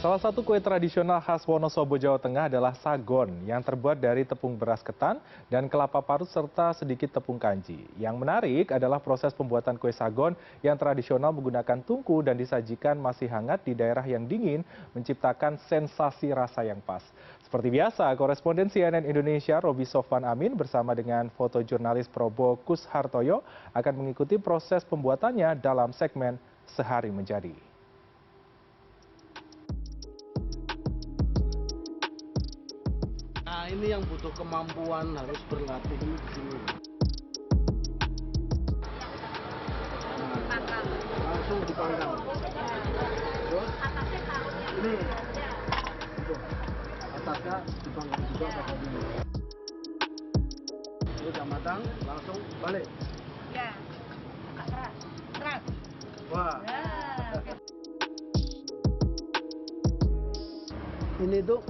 Salah satu kue tradisional khas Wonosobo, Jawa Tengah adalah sagon yang terbuat dari tepung beras ketan dan kelapa parut serta sedikit tepung kanji. Yang menarik adalah proses pembuatan kue sagon yang tradisional menggunakan tungku dan disajikan masih hangat di daerah yang dingin, menciptakan sensasi rasa yang pas. Seperti biasa, koresponden CNN Indonesia Roby Sofwan Amin bersama dengan fotojurnalis Probo Kushartoyo akan mengikuti proses pembuatannya dalam segmen Sehari Menjadi. Nah, ini yang butuh kemampuan, harus berlatih ini di sini. Nah, langsung dipanggang. Terus ini atasnya dipanggang juga pakai ini. Ini udah matang, langsung balik. Ya, keras, keras. Wah. Ya. Ini tuh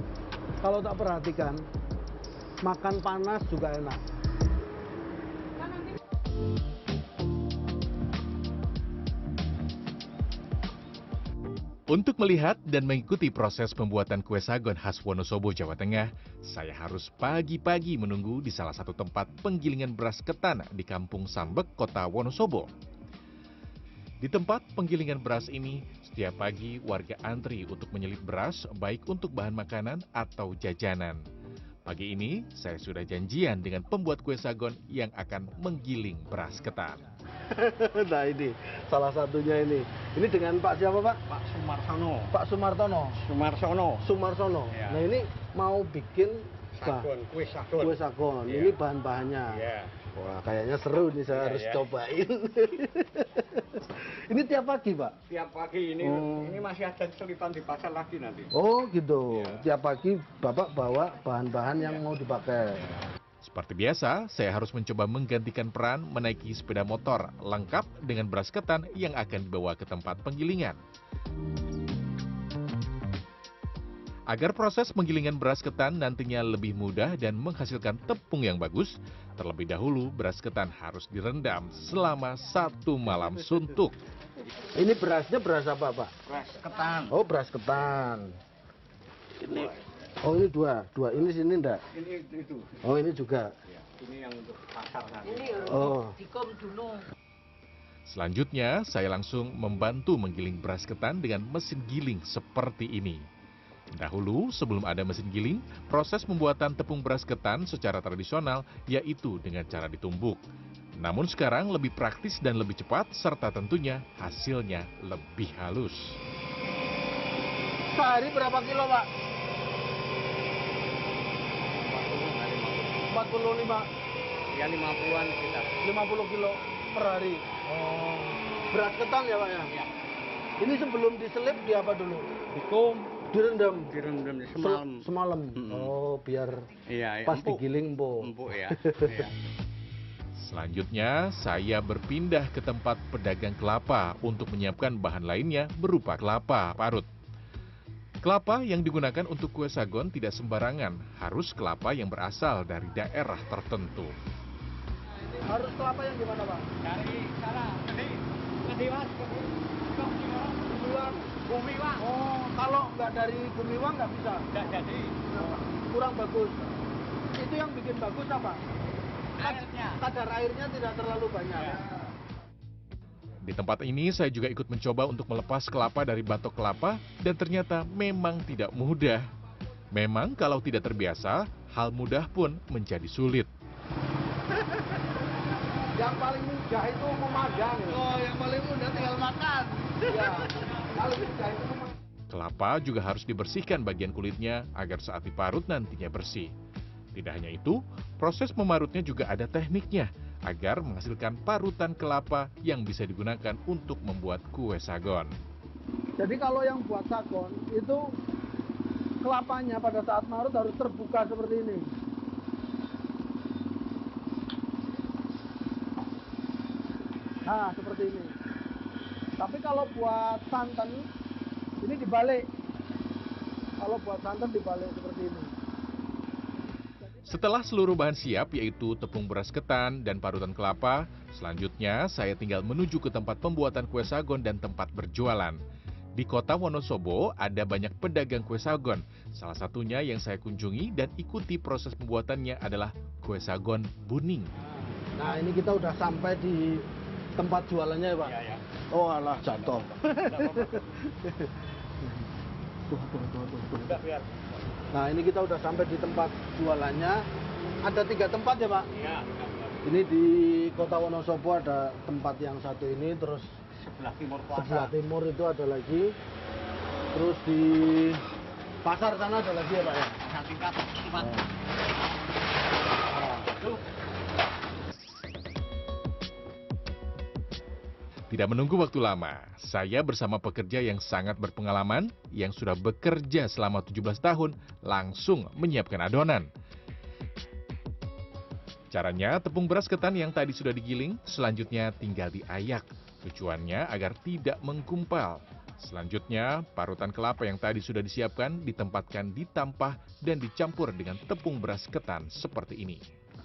kalau tak perhatikan, makan panas juga enak. Untuk melihat dan mengikuti proses pembuatan kue sagon khas Wonosobo, Jawa Tengah, saya harus pagi-pagi menunggu di salah satu tempat penggilingan beras ketan di Kampung Sambek, Kota Wonosobo. Di tempat penggilingan beras ini, setiap pagi warga antri untuk menyelip beras baik untuk bahan makanan atau jajanan. Pagi ini, saya sudah janjian dengan pembuat kue sagon yang akan menggiling beras ketan. Nah ini, salah satunya ini. Ini dengan Pak siapa Pak? Pak Sumarsono. Pak Sumartono. Sumarsono. Ya. Nah ini mau bikin Sagon, kue sagon. kue sagon. Ya. Ini bahan-bahannya. Ya. Wah kayaknya seru nih, saya Ya, harus ya. cobain. Ini tiap pagi Pak? Tiap pagi ini Oh. ini masih ada selipan di pasar lagi nanti. Oh gitu. Ya. Tiap pagi Bapak bawa bahan-bahan yang mau dipakai. Seperti biasa, saya harus mencoba menggantikan peran menaiki sepeda motor lengkap dengan beras ketan yang akan dibawa ke tempat penggilingan. Agar proses penggilingan beras ketan nantinya lebih mudah dan menghasilkan tepung yang bagus, terlebih dahulu beras ketan harus direndam selama 1 malam suntuk. Ini berasnya beras apa Pak? Beras ketan. Oh beras ketan. Ini Oh ini dua. Ini sini enggak? ini itu. Oh ini juga. Ya, ini yang untuk pasar nanti. Ini Oh. dikom dulu. Selanjutnya, saya langsung membantu menggiling beras ketan dengan mesin giling seperti ini. Dahulu, sebelum ada mesin giling, proses pembuatan tepung beras ketan secara tradisional yaitu dengan cara ditumbuk. Namun sekarang lebih praktis dan lebih cepat, serta tentunya hasilnya lebih halus. Sehari berapa kilo Pak? 45. Ya 50-an kita. 50 kilo per hari. Oh. Beras ketan ya Pak ya? Ya. Ini sebelum diselip di apa dulu? Dikum, Direndam. direndam semalam. Semalam. Mm-mm. Oh, biar Iya, pas empuk. digiling, Po. Empuk ya. Iya. Selanjutnya, saya berpindah ke tempat pedagang kelapa untuk menyiapkan bahan lainnya berupa kelapa parut. Kelapa yang digunakan untuk kue sagon tidak sembarangan, harus kelapa yang berasal dari daerah tertentu. Harus kelapa yang gimana, Pak? Dari sana, Kedi Mas. Gumiwang. Gumiwang. Oh, kalau nggak dari Gumiwang nggak bisa. Nggak jadi. Kurang bagus. Itu yang bikin bagus apa? Airnya. Kadar airnya tidak terlalu banyak. Ya. Di tempat ini saya juga ikut mencoba untuk melepas kelapa dari batok kelapa dan ternyata memang tidak mudah. Memang kalau tidak terbiasa, hal mudah pun menjadi sulit. Yang paling mudah itu memadang. Oh, yang paling mudah tinggal makan. Ya. Paling mudah itu memadang. Kelapa juga harus dibersihkan bagian kulitnya agar saat diparut nantinya bersih. Tidak hanya itu, proses memarutnya juga ada tekniknya agar menghasilkan parutan kelapa yang bisa digunakan untuk membuat kue sagon. Jadi kalau yang buat sagon itu kelapanya pada saat marut harus terbuka seperti ini. Nah, seperti ini. Tapi kalau buat santan ini dibalik. Kalau buat santan dibalik seperti ini. Setelah seluruh bahan siap yaitu tepung beras ketan dan parutan kelapa, selanjutnya saya tinggal menuju ke tempat pembuatan kue sagon dan tempat berjualan. Di kota Wonosobo ada banyak pedagang kue sagon. Salah satunya yang saya kunjungi dan ikuti proses pembuatannya adalah kue sagon Buning. Nah, ini kita udah sampai di tempat jualannya ya, Pak? Iya, ya. Oh alah, jatuh. Udah biar. Nah, ini kita udah sampai di tempat jualannya. Ada 3 tempat ya, Pak? Iya. Ini di kota Wonosobo ada tempat yang satu ini, terus Sebelah timur sebelah puasa. timur itu ada lagi. Terus di pasar sana ada lagi ya, Pak ya? Pasar tingkat. Tempat. Tuh. Tidak menunggu waktu lama, saya bersama pekerja yang sangat berpengalaman, yang sudah bekerja selama 17 tahun, langsung menyiapkan adonan. Caranya, tepung beras ketan yang tadi sudah digiling, selanjutnya tinggal diayak. Tujuannya agar tidak menggumpal. Selanjutnya, parutan kelapa yang tadi sudah disiapkan ditempatkan di tampah dan dicampur dengan tepung beras ketan seperti ini.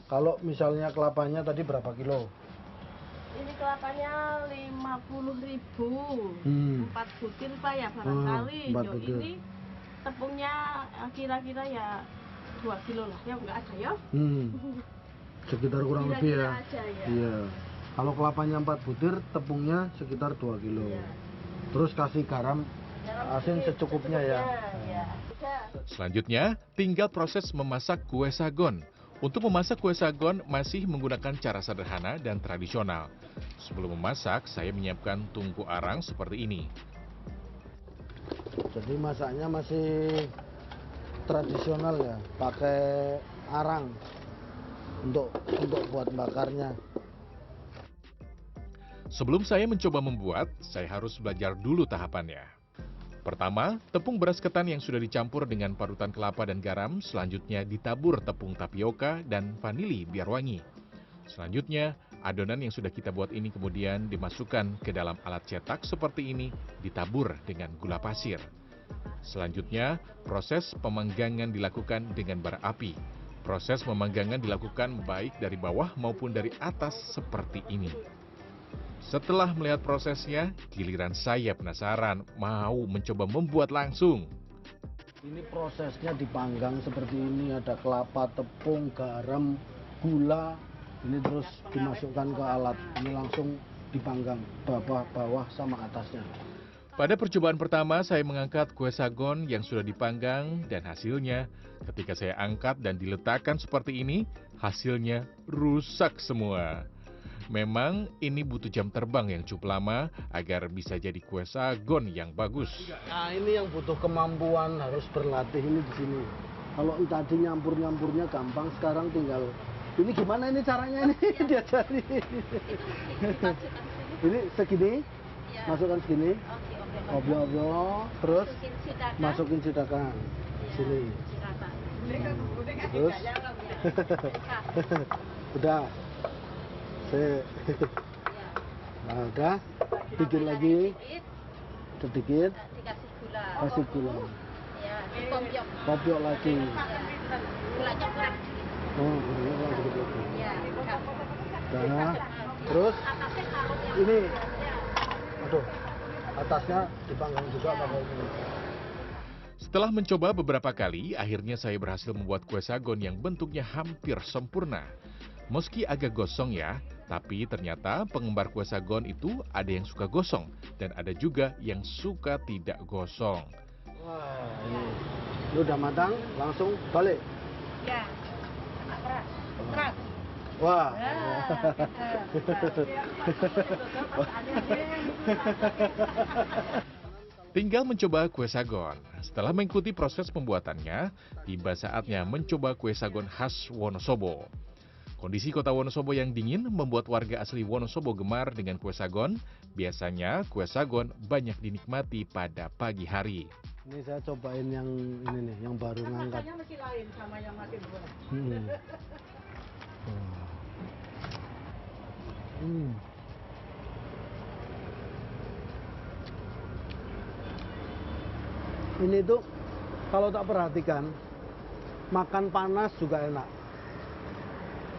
Kalau misalnya kelapanya tadi berapa kilo? Ini kelapanya 50.000. Hmm. 4 butir Pak ya barangkali. 4 Yo, butir. ini tepungnya kira-kira ya 2 kilo lah. Ya enggak ada ya. Sekitar kurang lebih Kira-kira ya. aja ya. Iya. Kalau kelapanya 4 butir, tepungnya sekitar 2 kilo. Iya. Terus kasih garam asin sedikit, secukupnya ya. Ya. Udah. Selanjutnya, tinggal proses memasak kue sagon. Untuk memasak kue sagon masih menggunakan cara sederhana dan tradisional. Sebelum memasak, saya menyiapkan tungku arang seperti ini. Jadi masaknya masih tradisional ya, pakai arang untuk buat bakarnya. Sebelum saya mencoba membuat, saya harus belajar dulu tahapannya. Pertama, tepung beras ketan yang sudah dicampur dengan parutan kelapa dan garam, selanjutnya ditabur tepung tapioka dan vanili biar wangi. Selanjutnya, adonan yang sudah kita buat ini kemudian dimasukkan ke dalam alat cetak seperti ini, ditabur dengan gula pasir. Selanjutnya, proses pemanggangan dilakukan dengan bara api. Proses pemanggangan dilakukan baik dari bawah maupun dari atas seperti ini. Setelah melihat prosesnya, giliran saya penasaran mau mencoba membuat langsung. Ini prosesnya dipanggang seperti ini, ada kelapa, tepung, garam, gula. Ini terus dimasukkan ke alat. Ini langsung dipanggang bawah sama atasnya. Pada percobaan pertama, saya mengangkat kue sagon yang sudah dipanggang dan hasilnya, ketika saya angkat dan diletakkan seperti ini, hasilnya rusak semua. Memang ini butuh jam terbang yang cukup lama agar bisa jadi kue sagon yang bagus. Nah, ini yang butuh kemampuan, harus berlatih ini di sini. Kalau tadi nyampurnya gampang, sekarang tinggal ini gimana ini caranya ini diajari. Ini segini, Ya. masukkan segini, Oke. obrol, terus Masukin sidakan. masukin sidakan Ya, sini. silakan. Terus udah. Ya. Nah, udah. Bikin lagi sedikit, Dikasih gula. kasih gula. Ya, dikompyok. Kopiok lagi. Gulanya kurang. Oh, gulanya kurang sedikit. Ya. Nah, terus Atasnya taruh yang ini, aduh, atasnya dipanggang juga pakai ini. Setelah mencoba beberapa kali, akhirnya saya berhasil membuat kue sagon yang bentuknya hampir sempurna. Meski agak gosong ya, tapi ternyata pengembar kue sagon itu ada yang suka gosong dan ada juga yang suka tidak gosong. Wah, ini udah matang, langsung balik. Ya. Agak keras. Keras. Wah. Tinggal mencoba kue sagon. Setelah mengikuti proses pembuatannya, tiba saatnya mencoba kue sagon khas Wonosobo. Kondisi kota Wonosobo yang dingin membuat warga asli Wonosobo gemar dengan kue sagon. Biasanya kue sagon banyak dinikmati pada pagi hari. Ini saya cobain yang ini nih, yang baru ngangkat. Rasanya masih lain sama yang masih dulu. Hmm. Hmm. Ini tuh kalau tak perhatikan, makan panas juga enak.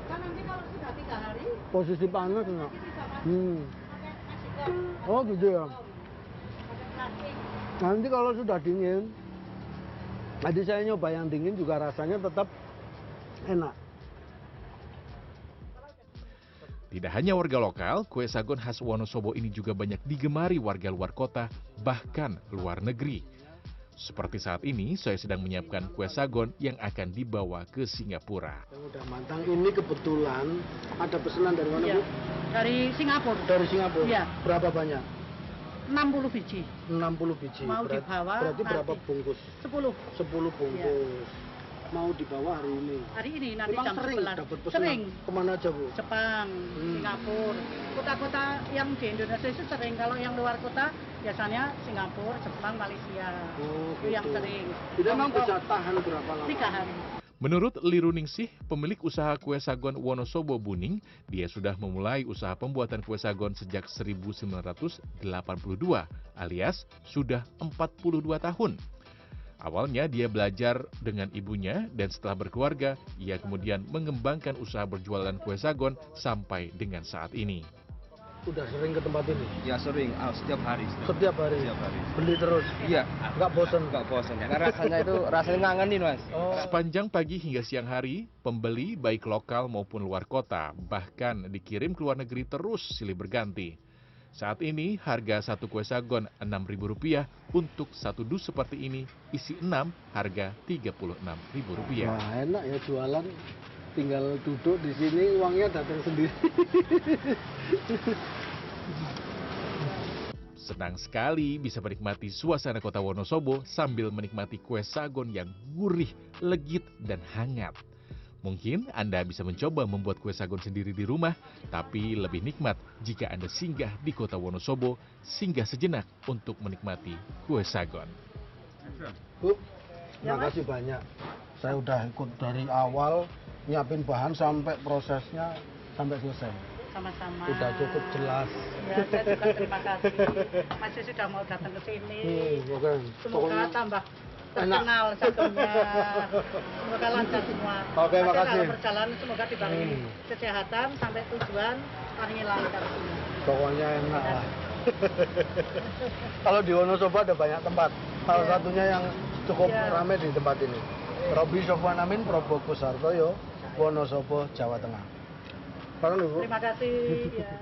Kan nanti kalau sudah 3 hari, Posisi panas enak. nanti bisa masuk Hmm. pakai nasi goreng. Oh gitu ya. Pakai plastik. Nanti kalau sudah dingin, tadi saya nyoba yang dingin juga rasanya tetap enak. Tidak hanya warga lokal, kue sagon khas Wonosobo ini juga banyak digemari warga luar kota, bahkan luar negeri. Seperti saat ini, saya sedang menyiapkan kue sagon yang akan dibawa ke Singapura. Yang udah matang ini kebetulan ada pesanan dari mana, Iya, Bu? dari Singapura. Dari Singapura. Iya. Berapa banyak? 60 biji. 60 biji. Mau dibawa Berarti berapa nanti. bungkus? 10 10 bungkus. Mau dibawa hari ini. hari ini, nanti Memang jam sering 11. dapat pesanan. Sering. Kemana aja, Bu? Jepang, Singapura. Kota-kota yang di Indonesia itu sering. Kalau yang luar kota biasanya Singapura, Jepang, Malaysia. Oh, Itu yang gitu. sering. Itu emang Hongkong, bisa tahan berapa lama? 3 hari. Menurut Liruningsih, pemilik usaha kue sagon Wonosobo Buning, dia sudah memulai usaha pembuatan kue sagon sejak 1982, alias sudah 42 tahun. Awalnya dia belajar dengan ibunya dan setelah berkeluarga, ia kemudian mengembangkan usaha berjualan kue sagon sampai dengan saat ini. Udah sering ke tempat ini? Ya sering, setiap hari. Setiap hari? Setiap hari. Beli terus? Iya. Nggak bosen? Nggak bosan. Karena rasanya itu rasanya ngangenin, Mas. Oh. Sepanjang pagi hingga siang hari, pembeli baik lokal maupun luar kota, bahkan dikirim ke luar negeri terus silih berganti. Saat ini harga satu kue sagon Rp6.000, untuk satu dus seperti ini isi 6 harga Rp36.000. Wah, enak ya jualan. Tinggal duduk di sini, uangnya datang sendiri. Senang sekali bisa menikmati suasana kota Wonosobo sambil menikmati kue sagon yang gurih, legit, dan hangat. Mungkin Anda bisa mencoba membuat kue sagon sendiri di rumah, tapi lebih nikmat jika Anda singgah di kota Wonosobo, singgah sejenak untuk menikmati kue sagon. Bu, terima kasih banyak. Saya udah ikut dari awal, nyiapin bahan sampai prosesnya sampai selesai. Sama-sama. Udah cukup jelas. Ya, saya juga terima kasih. Masih sudah mau datang ke sini. Oke. Semoga tambah terkenal sagonnya. Semoga lancar semua. Oke, Nanti makasih. kalau berjalan semoga dibarengi kesehatan sampai tujuan hari lancar semua. Pokoknya enak lah. Kalau di Wonosobo ada banyak tempat. Salah Iya. satunya yang cukup Iya. ramai di tempat ini. Robi Sofwan Amin, Probokus Hartoyo, Wonosobo, Jawa Tengah. Terima kasih. Terima kasih. Ya.